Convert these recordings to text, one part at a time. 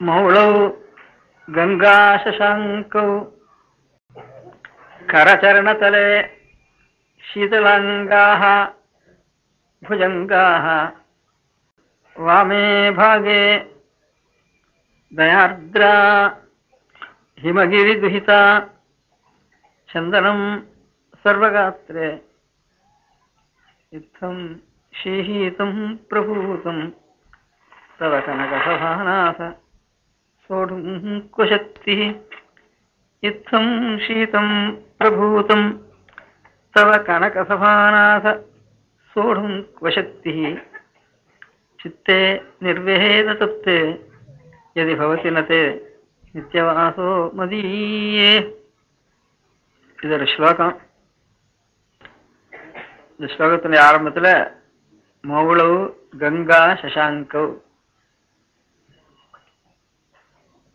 मौलौ गंगाशशाङ्कौ करचरणतले शीतलाङ्गाः भुजङ्गाः वामे भागे दयार्द्रा हिमगिरिदुहिता चन्दनं सर्वगात्रे इत्थं शीहीतं प्रभूतं तव कनकसभानाथ सोढुं क्व शक्तिः इत्थं शीतं प्रभूतं तव कनकसभानाथ सोढुं क्व शक्तिः चित्ते निर्वेद तत्ते यदि भवति न ते नित्यवासो मदीये. இதோட ஸ்லோகம். இந்த ஸ்லோகத்தினுடைய ஆரம்பத்தில் மௌளவு கங்கா சசாங்கவ்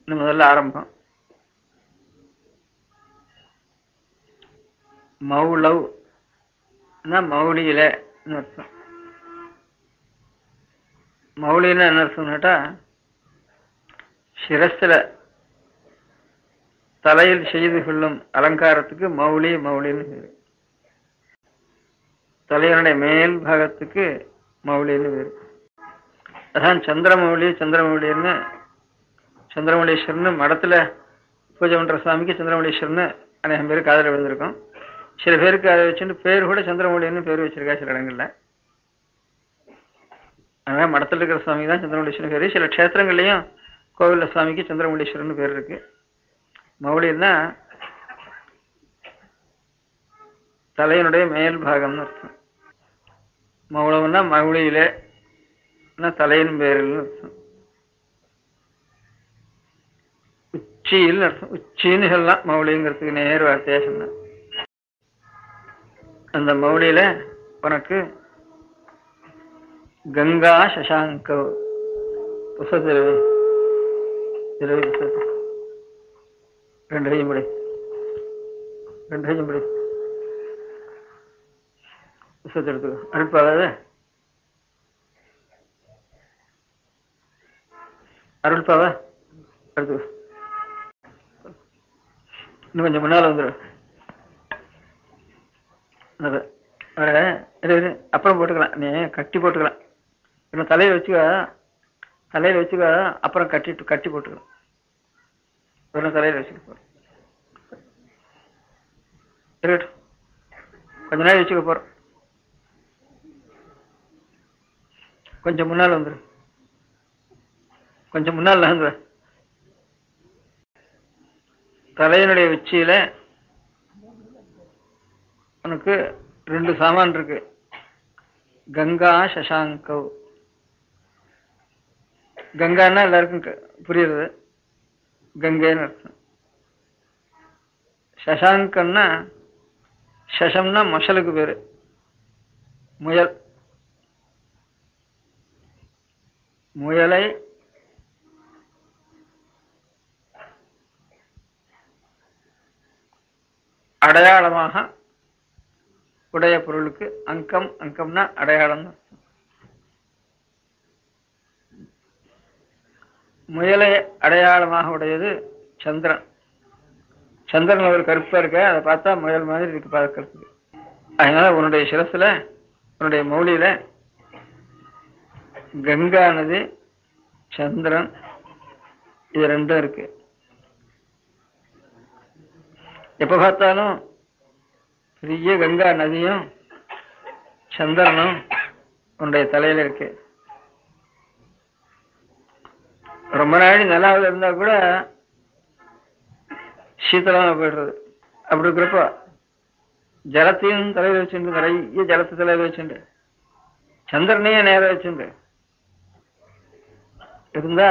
முதல்ல ஆரம்பம். மௌளவ் மௌலியில அர்த்தம். மௌலின்னு என்ன அர்த்தம்னாட்டா சிரஸ்ல தலையில் செய்து கொள்ளும் அலங்காரத்துக்கு மௌலி மௌலின்னு பேரு. தலையனுடைய மேல் பாகத்துக்கு மௌலின்னு பேரு. அதான் சந்திரமௌலி சந்திரமௌலின்னு சந்திரமௌலீஸ்வரன்னு மடத்துல பூஜை பண்ற சுவாமிக்கு சந்திரமௌலீஸ்வரன்னு அநேகம் பேருக்கு காதல் விழுந்திருக்கும். சில பேருக்கு அதை வச்சுட்டு பேர் கூட சந்திரமௌலின்னு பேர் வச்சிருக்கா சில இடங்கள்ல. அதனால மடத்துல இருக்கிற சுவாமி தான் சந்திரமௌலீஸ்வரன் பேரு. சில க்ஷேத்திரங்கள்லயும் கோவில்ல சுவாமிக்கு சந்திரமௌலீஸ்வரன் பேர் இருக்கு. மௌலின்னா தலையினுடைய மேல் பாகம்னு அர்த்தம். மௌளவுன்னா மௌலியில தலையின் பேரில் அர்த்தம். உச்சியில் அர்த்தம். உச்சின்னு சொல்லலாம் மௌலிங்கிறதுக்கு நேர் வார்த்தையா சொன்ன. அந்த மௌலியில உனக்கு கங்கா சசாங்க புசதிரவி ரெண்டையும் படி புஸ்தகத்தை எடுத்துக்கோ. அருள்பாவாத அருள்பாவா எடுத்துக்கோ. இன்னும் கொஞ்சம் முன்னால வந்துடும். அப்புறம் போட்டுக்கலாம். நீ கட்டி போட்டுக்கலாம். இன்னும் தலையில வச்சுக்க. அப்புறம் கட்டி போட்டுக்கலாம். தலையில வச்சுக்க போறோம். கொஞ்ச நேரம் வச்சுக்க போறோம். கொஞ்சம் முன்னால் வந்துரு. கொஞ்சம் முன்னால் நகர்ந்து. தலையினுடைய உச்சியில உனக்கு 2 சாமான் இருக்கு. கங்கா சசாங்கவ். கங்கான்னா எல்லாருக்கும் புரியுறது. கங்கைன்னு அர்த்தம். சசாங்கன்னா சசம்னா மசலுக்கு பேரு. முயலை அடையாளமாக உடைய பொருளுக்கு அங்கம்னா அடையாளம். முயலை அடையாளமாக உடையது சந்திரன். சந்திரன் ஒரு கருப்பா இருக்க, அதை பார்த்தா முயல் மாதிரி இருக்கு பார்க்கறதுக்கு. அதனால உன்னுடைய சிரசுல உன்னுடைய மௌலியில கங்கா நதி சந்திரன் இது 2 இருக்கு. எப்ப பார்த்தாலும் பெரிய கங்கா நதியும் சந்திரனும் உன்னுடைய தலையில இருக்கு. ரொம்ப நாள் நிலாவில் இருந்தா கூட சீத்தலமா போயிடுறது. அப்படி இருக்கிறப்ப ஜலத்தையும் தலையில வச்சுட்டு, நிறைய ஜலத்தை தலையில வச்சுட்டு, சந்திரனையும் நேரம் வச்சுட்டு இருந்தா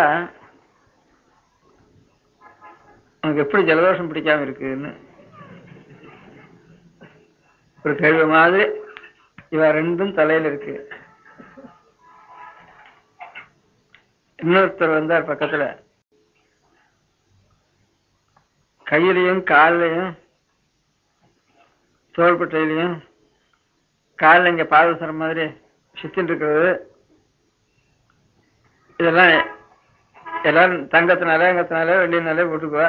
உனக்கு எப்படி ஜலதோஷம் பிடிக்காம இருக்குன்னு ஒரு கேள்வி மாதிரி இவ 2 தலையில இருக்கு. இன்னொருத்தர் வந்தார் பக்கத்துல. கையிலையும் காலிலையும் தோள்பட்டையிலையும் காலில் இங்க பாதசரம் மாதிரி சுத்தின்னு இருக்கிறது. இதெல்லாம் எல்லாரும் தங்கத்தினால வெள்ளினாலே போட்டுக்குவா.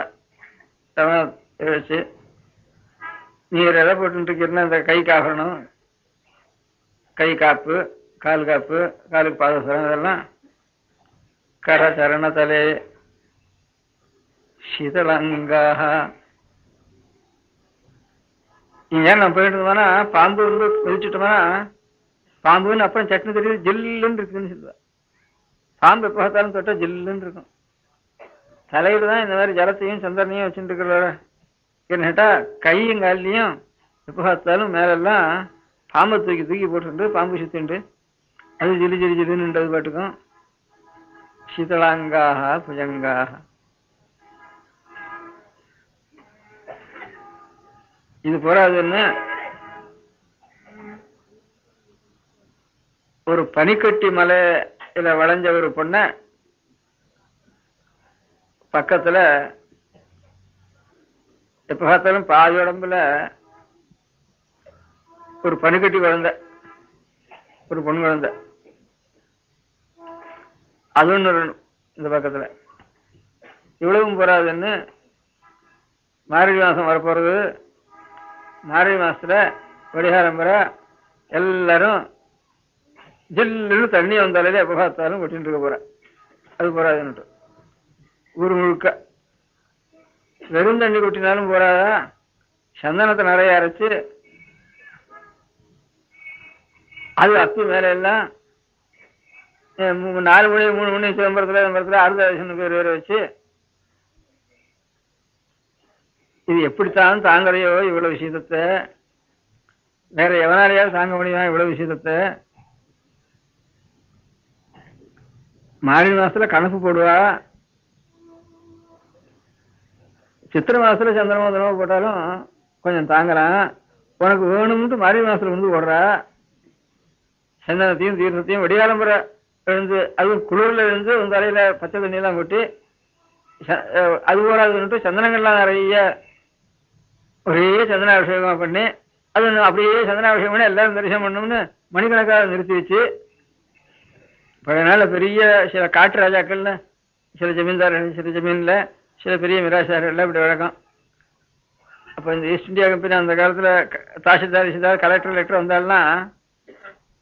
வச்சு நீர் எதை போட்டுருக்கீங்கன்னா இந்த கை காக்கணும், கை காப்பு, கால் காப்பு, காலுக்கு பாதசரம், இதெல்லாம் கர சரண தலே சீதளங்காக. ஏன் நம்ம போயிட்டு இருந்தோம்னா பாம்பு வந்து மிதிச்சுட்டோம்னா பாம்புன்னு அப்புறம் சட்னி தெரியுது ஜில்லுன்னு இருக்குன்னு சொல்லுவா. பாம்பு எப்போ பார்த்தாலும் தொட்டா ஜில்லுன்னு இருக்கும். தலையில தான் இந்த மாதிரி ஜலத்தையும் சந்திரனையும் வச்சுட்டு இருக்கிற கேட்டா கையும் காலையும் எப்போ பார்த்தாலும் மேலெல்லாம் பாம்பை தூக்கி தூக்கி போட்டுண்டு பாம்பு சுத்திண்டு அது ஜிலி ஜிலி ஜிலுன்னுன்றது பாட்டுக்கும். சீதளாங்காக புஜங்காக. இது போறாதுன்னு ஒரு பனிக்கட்டி மலையில வளைஞ்ச ஒரு பொண்ண பக்கத்துல எப்ப பார்த்தாலும் பாதி உடம்புல ஒரு பனிக்கட்டி குழந்தை, ஒரு பொண்ணு குழந்தை, அது ஒண்ணு இந்த பக்கத்துல. இவ்வளவும் போறாதுன்னு மார்கழி மாசம் வரப்போறது. மார்கழி மாசத்துல வடிகாரம்பர எல்லாரும் ஜில்லுன்னு தண்ணி வந்தாலே எப்ப பார்த்தாலும் கொட்டிட்டு இருக்க போற. அது போறாதுன்னுட்டு ஊர் முழுக்க வெறும் தண்ணி கொட்டினாலும் போறாதா, சந்தனத்தை நிறைய அரைச்சு அது அத்து மேல எல்லாம் 4 மணி 3 மணி சிதம்பரத்துல அறுதேசன் பேர் வேற வச்சு இது எப்படித்தான் தாங்கறையோ இவ்வளவு விஷயத்தை, வேற எவனாலையாவது தாங்க முடியுமா இவ்வளவு விஷயத்தை. மார்கழி மாசத்துல கணக்கு போடுவா, சித்திரை மாசத்துல சந்திரமோதனமா போட்டாலும் கொஞ்சம் தாங்கலாம். உனக்கு வேணும்ட்டு மார்கழி மாசத்துல வந்து போடுறா. சந்தனத்தையும் தீர்த்தத்தையும் வெடிகாலம்புற எழுந்து, அதுவும் குளிர்ல இருந்து உங்க தலையில பச்சை தண்ணியெல்லாம் கொட்டி அது போறாதுன்னுட்டு சந்தனங்கள்லாம் நிறைய ஒரே சந்தனாபிஷேகம் பண்ணி அது அப்படியே சந்தனாபிஷேகம் பண்ணி எல்லாரும் தரிசனம் பண்ணணும்னு மணிக்கணக்காக நிறுத்தி வச்சு பழைய நாள் பெரிய சில காட்டு ராஜாக்கள்னு சில ஜமீன்தார்கள், சில ஜமீன்ல சில பெரிய மிராசார்கள் இப்படி வழக்கம். அப்போ இந்த ஈஸ்ட் இந்தியா கம்பெனி அந்த காலத்துல தாசில்தார் கலெக்டர் லெட்டர் வந்தால்னா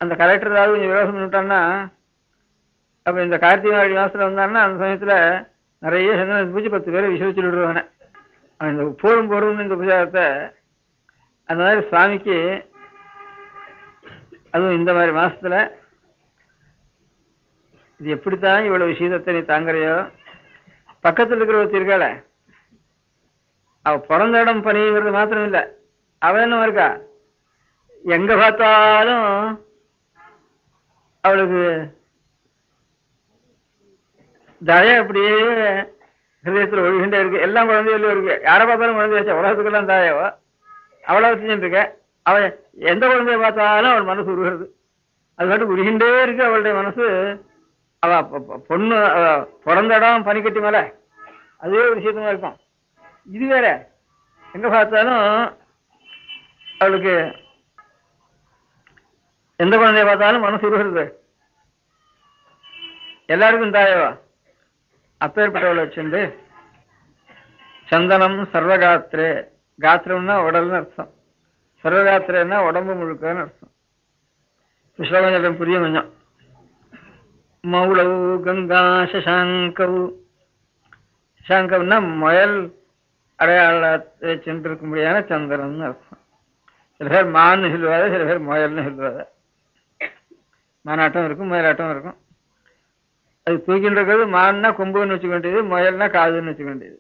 அந்த கலெக்டர் ஏதாவது கொஞ்சம் விரோதம் பண்ணிவிட்டான்னா, அப்போ இந்த கார்த்திகை மார்கழி மாசத்துல வந்தான்னா அந்த சமயத்துல நிறைய சந்தனத்தை பூச்சி 10 பேரை விசுவச்சு விடுவானே. அவன் இந்த போரும் இந்த உபச்சாரத்தை அந்த மாதிரி சுவாமிக்கு அதுவும் இந்த மாதிரி மாசத்துல இது எப்படித்தான் இவ்வளவு சீதத்தை நீ தாங்கறையோ. பக்கத்தில் இருக்கிற ஒருத்தி இருக்காள, அவ பிறந்த இடம் பணிங்கிறது மாத்திரம் இல்ல, அவ என்ன இருக்கா எங்க பார்த்தாலும் அவளுக்கு தய அப்படியே ஹிருதயத்தில் ஒழுகின்றே இருக்கு. எல்லாம் குழந்தைகளும் இருக்கு, யாரை பார்த்தாலும் குழந்தையாச்சு, உலகத்துக்கெல்லாம் தாயவோ அவளை வச்சுட்டு இருக்க. அவ எந்த குழந்தைய பார்த்தாலும் அவள் மனசு உருகிறது, அது மட்டும் உருகின்றே இருக்கு அவளுடைய மனசு. அவ பொண்ணு பிறந்த இடம் பனிக்கட்டி மேல அதுவே ஒரு விஷயத்தமா இருக்கும். இது வேற எங்க பார்த்தாலும் அவளுக்கு எந்த குழந்தைய பார்த்தாலும் மனசு உருகிறது. எல்லாருக்கும் தாயவா அப்பேற்பட்டவளை வச்சுண்டு சந்தனம் சர்வகாத்திரே, காத்திரம்னா உடல்னு அர்த்தம், சர்வகாத்திரன்னா உடம்பு முழுக்கன்னு அர்த்தம். ஸ்லோகம் புரியும் கொஞ்சம். மௌளவு கங்கா சசாங்கவு, சசாங்கம்னா முயல் அடையாளத்தை சென்றிருக்க முடியாத சந்திரன் அர்த்தம். சில பேர் மான்னு சொல்லுவாத, சில பேர் முயல்னு சொல்லுவாத. மானாட்டம் இருக்கும், முயலாட்டம் இருக்கும். அது தூக்கிட்டு இருக்கிறது மான்னா கொம்புன்னு வச்சுக்க வேண்டியது, முயல்னா காதுன்னு வச்சுக்க வேண்டியது.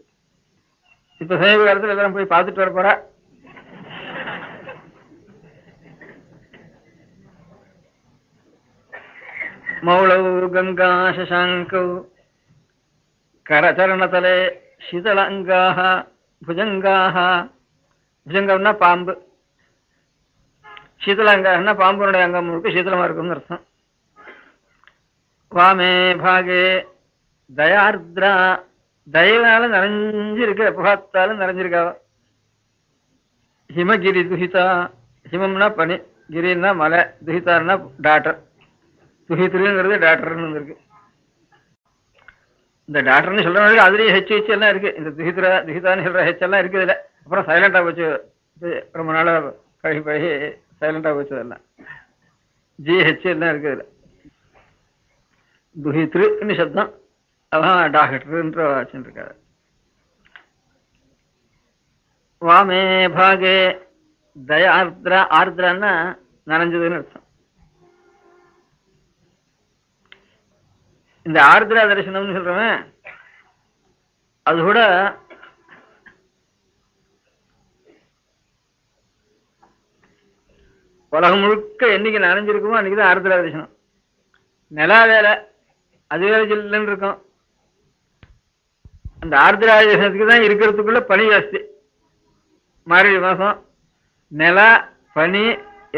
இப்ப சமீப காலத்துல எல்லாரும் போய் பார்த்துட்டு வர போறா. மௌளவு கங்கா சசாங்கவு கரச்சரணதலே சீதளங்காக புஜங்காக. புஜங்கம்னா பாம்பு, சீதளங்காகனா பாம்புனுடைய அங்கம் முழுக்க சீதளமா இருக்கும்னு அர்த்தம். வாமே பாகே தயார்திரா, தயவால நிறைஞ்சிருக்கு, எப்ப பார்த்தாலும் நிறைஞ்சிருக்காவ. ஹிமகிரி துஹிதா, ஹிமம்னா பனி, கிரின்னா மலை, துஹிதான்னா டாக்டர். துஹித்ருங்கிறது டாக்டர்னு இருக்கு. இந்த டாக்டர்னு சொல்றவங்களுக்கு அதுலயும் ஹெச் எல்லாம் இருக்கு. இந்த திகிதான்னு சொல்ற ஹெச் எல்லாம் இருக்குது இல்லை. அப்புறம் சைலண்டா போச்சு, ரொம்ப நாளா பழகி சைலண்டா போச்சு. அதெல்லாம் ஜிஹெச் எல்லாம் இருக்குது. துஹித்ருன்னு சப்தம், அதான் டாக்டர்ன்ற வச்சுருக்காரு. வாமே பாகே தயார்திரா, ஆர்திரான்னா நனைஞ்சதுன்னு அர்த்தம். இந்த ஆர்திரா தரிசனம்னு சொல்றவன் அது கூட உலகம் முழுக்க என்னைக்கு நனைஞ்சிருக்குமோ அன்னைக்குதான் ஆர்திரா தரிசனம். நிலா வேலை அது வேலை ஜில்லுன்னு இருக்கும். அந்த ஆர்திரா தரிசனத்துக்கு தான் இருக்கிறதுக்குள்ள பனி ஜாஸ்தி. மார்கழி மாசம் நிலா பனி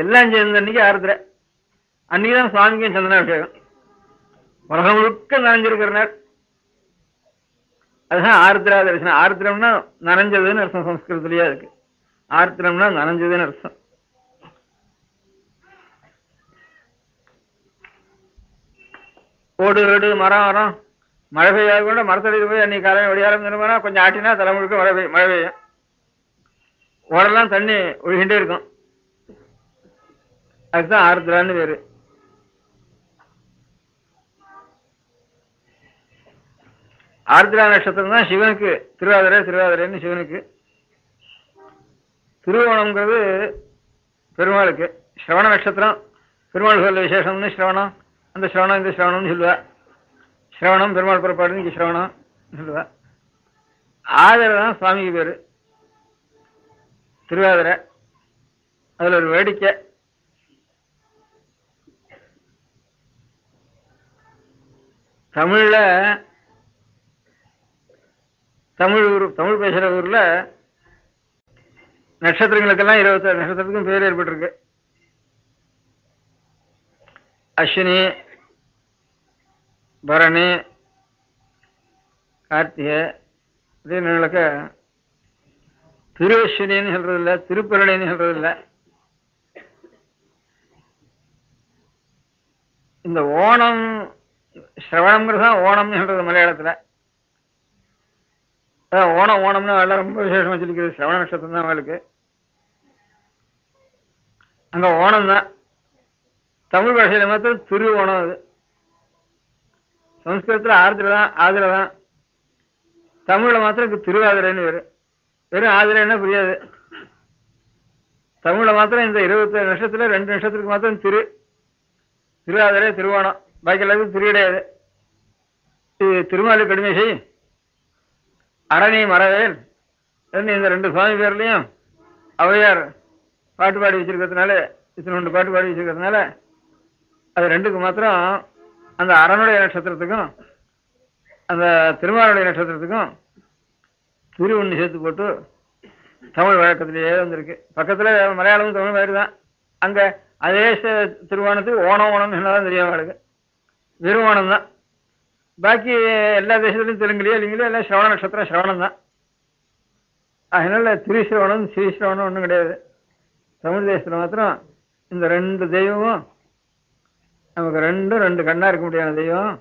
எல்லாம் சேர்ந்த அன்னைக்கு ஆர்திரை. அன்னைக்குதான் சுவாமிக்கும் சந்தனாபிஷேகம். உலகம் முழுக்க நனைஞ்சிருக்கிறனார். அதுதான் ஆர்திரா தரிசனம். ஆர்திரம்னா நனைஞ்சதுன்னு அர்த்தம். சம்ஸ்கிருதத்திலேயே இருக்கு. ஆர்திரம்னா நனைஞ்சதுன்னு அர்த்தம். ஓடு ஓடு மரம் மழை பெய்யாது கூட மரத்தடிக்கு போய் அன்னைக்கு காலையில் வெடியாரம் திரும்பினா கொஞ்சம் ஆட்டினா தலை முழுக்க மழை பெய்யும். ஓடெல்லாம் தண்ணி ஒழுகின்றே இருக்கும். அதுதான் ஆர்திரான்னு பேரு. ஆர்திரா நட்சத்திரம் தான் சிவனுக்கு திருவாதிரைன்னு சிவனுக்கு. திருவோணம்ங்கிறது பெருமாளுக்கு. சிரவண நட்சத்திரம் பெருமாள் சொல்ல விசேஷம்னு சிரவணம், அந்த சிரவணம் இந்த சிரவணம்னு சொல்லுவா. சிரவணம் பெருமாள் புறப்பாடுன்னு இங்கே சிரவணம் சொல்லுவா. ஆதிரை தான் சுவாமிக்கு பேரு, திருவாதிரை. அதுல ஒரு வேடிக்கை, தமிழ்ல தமிழ் பேசுற ஊர்ல நட்சத்திரங்களுக்கெல்லாம் 26 நட்சத்திரத்துக்கும் பேர் ஏற்பட்டிருக்கு. அஸ்வினி, பரணி, கார்த்திகை. அப்படின்னுக்க திருவஸ்வினின்னு சொல்றது இல்லை, திருப்பரணின்னு சொல்றது இல்லை. இந்த ஓணம் சிரவணம்ங்கிறது தான் ஓணம்னு சொல்றது மலையாளத்துல. ஓணம்னு எல்லாம் ரொம்ப விசேஷமா சொல்லிக்கிறது. சிரவண நட்சத்திரம் தான் அவளுக்கு. அங்க ஓணம் தான். தமிழ் பாஷையில மாத்திரம் திரு ஓணம். அது சம்ஸ்கிருதத்துல ஆதிரை தான். தமிழ்ல மாத்திரம் திருவாதிரைன்னு வேறு. வெறும் ஆதிரைன்னா புரியாது. தமிழ்ல மாத்திரம் இந்த 27 நட்சத்திரத்துல 2 நட்சத்திரத்துக்கு மாத்திரம் திருவாதிரை திருவோணம். பாக்கி எல்லாத்துக்கும் திரு கிடையாது. திருமாலு கடுமைசை, அரணி மரவேல் இந்த 2 சுவாமி பேர்லையும் அவையார் பாட்டு பாடி வச்சிருக்கிறதுனால, இத்தனை பாட்டு பாடி வச்சிருக்கிறதுனால அது 2க்கு மாத்திரம் அந்த அரணுடைய நட்சத்திரத்துக்கும் அந்த திருமாலுடைய நட்சத்திரத்துக்கும் திரு ஒன்று சேர்த்து போட்டு தமிழ் வழக்கத்திலேயே வந்திருக்கு. பக்கத்துல மலையாளமும் தமிழ் மாதிரி தான். அங்க அதே திருவோணத்துக்கு ஓணம்னு சொன்னாதான் தெரியும் அவளுக்கு. வெறுவோணம் தான். பாக்கி எல்லா தேசத்துலையும் தெலுங்குலையோ இல்லைங்களோ எல்லாம் சிரவண நட்சத்திரம் சிரவணம் தான். அதனால திருசிரவணம் ஸ்ரீசிரவணம் ஒன்றும் கிடையாது. தமிழ் தேசத்துல மாத்திரம் இந்த 2 தெய்வமும் நமக்கு 2 கண்ணா இருக்க முடியாத தெய்வம்.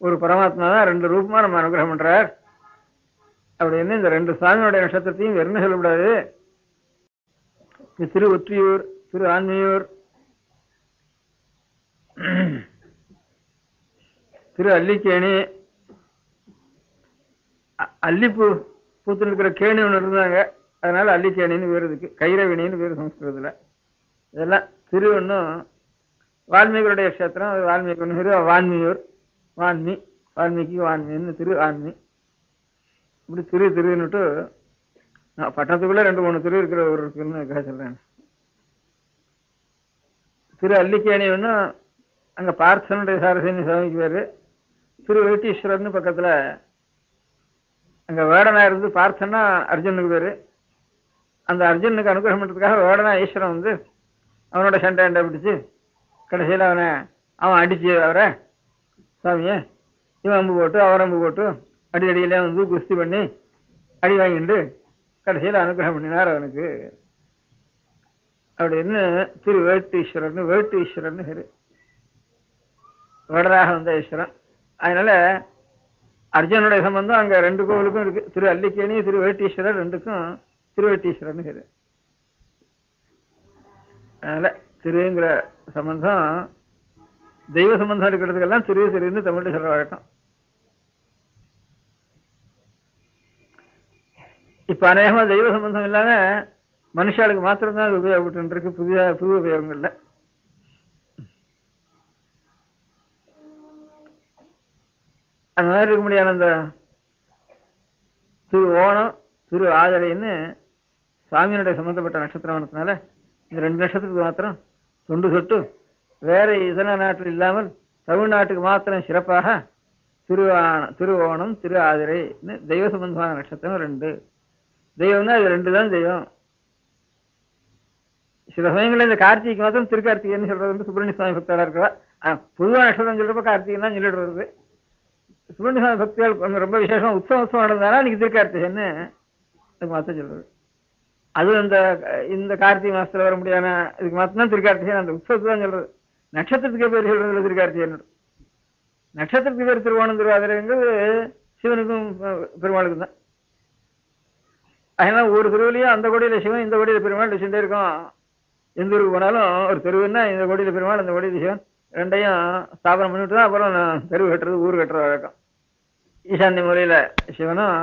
ஒரு பரமாத்மா தான் 2 ரூபமா நம்ம அனுகிரகம் பண்றார் அப்படின்னு இந்த 2 சுவாமியோட நட்சத்திரத்தையும் வெறும் சொல்லக்கூடாது. திரு ஒற்றியூர், திரு ஆன்மியூர், திரு அல்லிக்கேணி. அல்லிப்பூ பூத்து இருக்கிற கேணி ஒன்று இருந்தாங்க, அதனால அல்லிக்கேணின்னு பேர். இதுக்கு கைரவிணின்னு பேர் சம்ஸ்கிருதத்துல. இதெல்லாம் திரு ஒன்றும் வால்மீகியுடைய கஷேத்திரம். வால்மீகி ஒன்று பேர் வான்மியூர், வால்மீகி வான்மின்னு திரு ஆன்மி. இப்படி திருன்னுட்டு பட்டணத்துக்குள்ள 2-3 திரு இருக்கிற ஒரு இருக்குன்னு சொல்றேன். திரு அல்லிக்கேணி ஒன்று அங்க பார்த்தனுடைய சாரசேனி சுவாமிக்கு பேரு. திரு வைத்தீஸ்வரர்னு பக்கத்துல அங்க வேடனா இருந்து பார்த்தன்னா அர்ஜுனுக்கு பேரு. அந்த அர்ஜுனுக்கு அனுகிரகம் பண்றதுக்காக வேடனா ஈஸ்வரன் வந்து அவனோட சண்டை பிடிச்சு கடைசியில் அவன் அடிச்சு அவரை சுவாமிய இவன் அம்பு போட்டு அவர் அம்பு போட்டு அடியிலே வந்து குஸ்தி பண்ணி அடி வாங்கிட்டு கடைசியில் அனுகிரகம் பண்ணினார் அவனுக்கு அப்படின்னு திரு வேட்டீஸ்வரர்னு பேரு. வேடராக வந்த ஈஸ்வரன். அதனால அர்ஜுனுடைய சம்பந்தம் அங்க ரெண்டு கோவிலுக்கும் இருக்கு. திரு அல்லிக்கேணி திரு வேட்டீஸ்வரர் ரெண்டுக்கும் திருவேட்டீஸ்வரர்னு பேரு. அதனால திருங்கிற சம்பந்தம் தெய்வ சம்பந்தம் இருக்கிறதுக்கெல்லாம் திருன்னு தமிழ்ல சொல்ல வழக்கம். இப்ப அநேகமா தெய்வ சம்பந்தம் இல்லாம மனுஷாளுக்கு மாத்திரம்தான் அது உபயோகப்பட்டு இருக்கு. புது உபயோகங்கள்ல அந்த மாதிரி இருக்க முடியாது. அந்த திரு ஓணம் திரு ஆதரைன்னு சுவாமியினுடைய சம்பந்தப்பட்ட நட்சத்திரம்னால இந்த 2 நட்சத்திரத்துக்கு மாத்திரம் தொண்டு சொட்டு வேற இதர நாட்டில் இல்லாமல் தமிழ்நாட்டுக்கு மாத்திரம் சிறப்பாக திருவோணம் திரு ஆதிரைன்னு தெய்வ சம்பந்தமான நட்சத்திரம் 2. தெய்வம்னா அது 2 தான் தெய்வம். சில சமயங்களில் இந்த கார்த்திகை மாத்திரம் திருக்கார்த்திகைன்னு சொல்றது வந்து சுப்பிரமணிய சுவாமி பக்தாளா இருக்கிறா. பொதுவாக நட்சத்திரம் சொல்றப்ப கார்த்திகை தான் சொல்லிடுறது. சுப்பிரமணிய சுவாமி பக்திகள் ரொம்ப விசேஷமா உற்சவம் நடந்தாலும் இன்னைக்கு திருக்கார்த்திகைன்னு மாத்திரம் சொல்றது. அதுவும் இந்த கார்த்திகை மாசத்துல வர முடியாத இதுக்கு மாத்திரம் திருக்கார்த்திகை அந்த உற்சவத்தை தான் சொல்றது. நட்சத்திரத்துக்கே பேர் சொல்றது திருக்கார்த்திகை. நட்சத்திரத்துக்கு பேர் திருவோணம் திருவாதிரைங்கிறது சிவனுக்கும் பெருமாளுக்கும் தான். அதனால ஒரு தெருவிலையும் அந்த கோடியில சிவன் இந்த கோடியில பெருமாள் வச்சுட்டே இருக்கும். எந்த ஊருக்கு போனாலும் ஒரு தெருவுன்னா இந்த கோடியில பெருமாள் அந்த கோடியில சிவன் ரெண்டையும் ஸ்தாபனம் பண்ணிட்டு தான் அப்புறம் தெருவு கட்டுறது ஊர் கட்டுற வழக்கம். ஈசான்ய மூலையில சிவனும்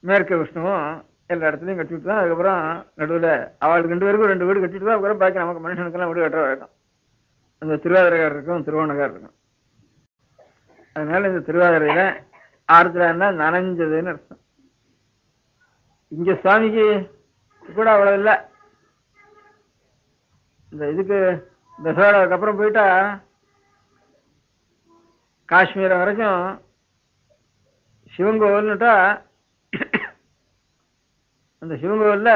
மேற்கு விஷ்ணுவும் எல்லா இடத்துலையும் கட்டிவிட்டு தான் அதுக்கப்புறம் நடுவில் அவளுக்கு 2 பேருக்கும் 2 வீடு கட்டிட்டு தான் அப்புறம் பாக்கி நமக்கு மனுஷனுக்கெல்லாம் வீடு கட்டுற வழக்கம். அந்த திருவாதிரைக்கார் இருக்கும் திருவோணக்கார் இருக்கும். அதனால இந்த திருவாதிரையில ஆர்திரான்னா நனைஞ்சதுன்னு அர்த்தம். இங்க சுவாமிக்கு கூட அவ்வளவு இல்லை. இந்த இதுக்கு தசராவுக்கு அப்புறம் போயிட்டா காஷ்மீரம் வரைக்கும் சிவன் கோவில்னுட்டா அந்த சிவன் கோவில்ல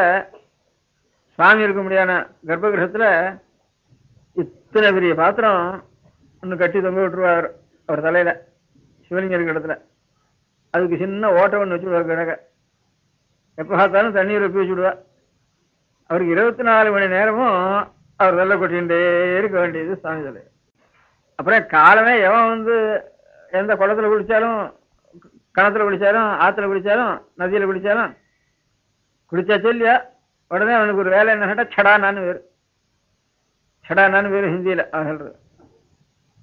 சுவாமி இருக்க முடியாத கர்ப்ப கிரகத்துல இத்தனை பெரிய பாத்திரம் ஒன்று கட்டி தொங்க விட்டுருவார் அவர் தலையில சிவலிங்கம் இருக்கிற இடத்துல. அதுக்கு சின்ன ஓட்டை ஒன்று வச்சுடுவார் கிடக்க. எப்போ பார்த்தாலும் தண்ணீர் ஒப்பி வச்சுடுவா. அவருக்கு 24 மணி நேரமும் அவர் வெள்ளை கொட்டிகிட்டே இருக்க வேண்டியது சுவாமி தலை. அப்புறம் காலமே எவன் வந்து எந்த குளத்துல குளிச்சாலும் கிணத்துல குளிச்சாலும் ஆத்துல குளிச்சாலும் நதியில குளிச்சாலும் குளிச்சாச்சு இல்லையா உடனே அவனுக்கு ஒரு வேலை என்ன கேட்டா சடானான்னு பேரு. சடானான்னு பேரு ஹிந்தியில அவன் சொல்றது.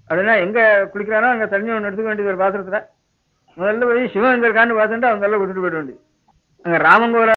அப்படின்னா எங்க குளிக்கிறானோ அங்க தண்ணி ஒன்று எடுத்துக்க வேண்டியது ஒரு பாத்திரத்துல. முதல்ல போய் சிவன் எங்க இருக்கான்னு பார்த்துட்டு அவன் நல்லா கொண்டுட்டு போயிட வேண்டியது. அங்க ராமங்கோல